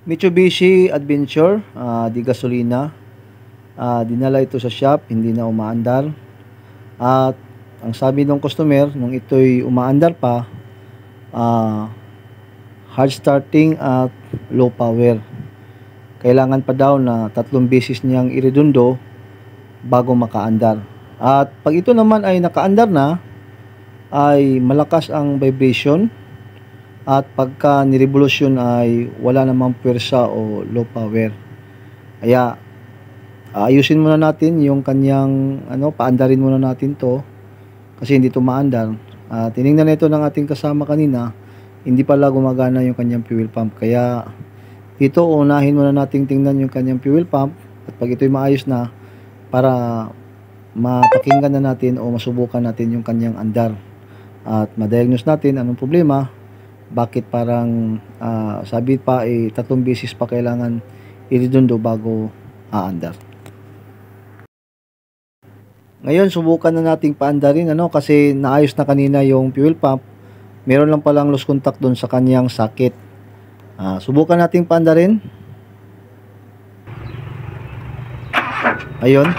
Mitsubishi Adventure di gasolina. Dinala ito sa shop, hindi na umaandar. At ang sabi ng customer, nung ito'y umaandar pa, hard starting at low power. Kailangan pa daw na 3 beses niyang iredundo bago makaandar. At pag ito naman ay nakaandar na, ay malakas ang vibration. At pagka nirevolusyon ay wala namang pwersa o low power. Kaya ayusin muna natin yung kanyang paandarin muna natin to kasi hindi to maandar. Tiningnan na ito ng ating kasama kanina, hindi pala gumagana yung kanyang fuel pump. Kaya dito unahin muna nating tingnan yung kanyang fuel pump at pag ito'y maayos na, para mapakinggan na natin o masubukan natin yung kanyang andar at ma-diagnose natin anong problema, bakit parang sabi pa 3 beses pa kailangan iredundo bago aandar. Ngayon subukan na nating paandarin kasi naayos na kanina yung fuel pump. Meron lang palang loose contact doon sa kanyang socket. Subukan nating paandarin. Ayun,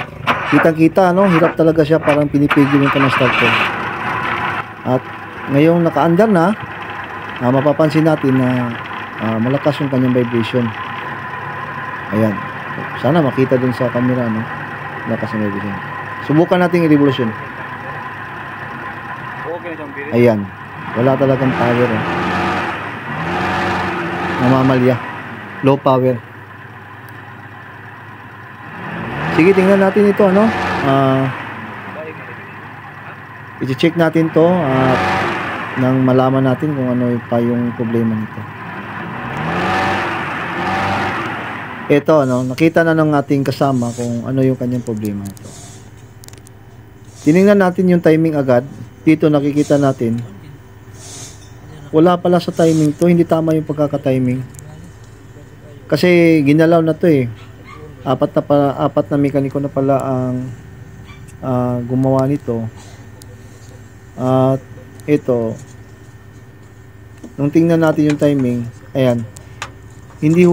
kitang-kita hirap talaga siya, parang pinipigil yung kanang starter. At ngayong nakaandar na, mapapansin natin na malakas yung kanyang vibration. Ayan, sana makita dun sa camera malakas yung vibration. Subukan natin i-revolution. Ayan, wala talagang power. Namamalya, low power. Sige, tingnan natin ito i-check natin to nang malaman natin kung ano pa yung problema nito. Ito nakita na ng ating kasama kung ano yung kanyang problema nito. Tiningnan natin yung timing agad. Dito nakikita natin wala pala sa timing to, hindi tama yung pagkaka-timing. Kasi ginalaw na to apat na mekaniko na pala ang gumawa nito. At ito, nung tingnan natin yung timing, ayan, hindi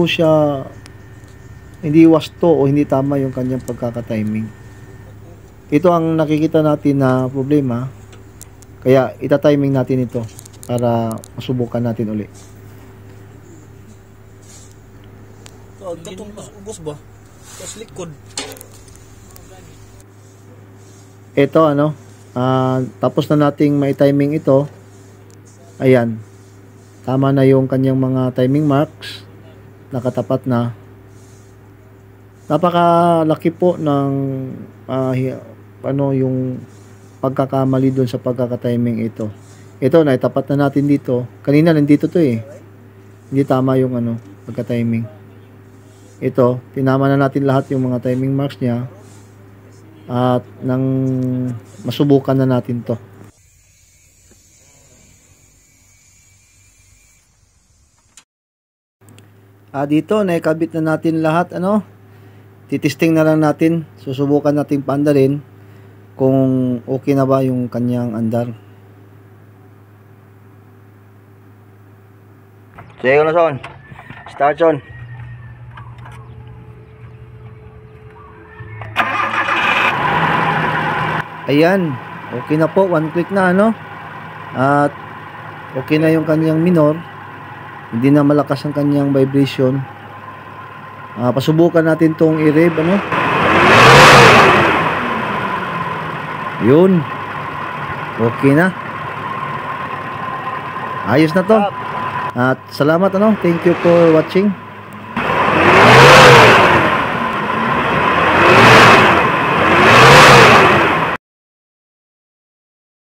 wasto o hindi tama yung kanyang pagkaka-timing. Ito ang nakikita natin na problema. Kaya ita-timing natin ito para masubukan natin uli. Gatong ubos ba? Tapos likod. Ito tapos na nating may timing ito. Ayan, tama na yung kanyang mga timing marks, nakatapat na. Napakalaki po ng yung pagkakamali doon sa pagkaka-timing ito. Ito na itapat na natin dito. Kanina nandito to hindi tama yung pagka-timing. Ito, tinama na natin lahat yung mga timing marks niya at nang masubukan na natin to. Dito naikabit na natin lahat titisting na lang natin, susubukan natin paandarin kung okay na ba yung kanyang andar. Sige na son. Start on. Ayan, okay na po, 1 click na at okay na yung kanyang minor, hindi na malakas ang kanyang vibration. Pasubukan natin tong i-rev yun, okay na, ayos na to. At salamat thank you for watching.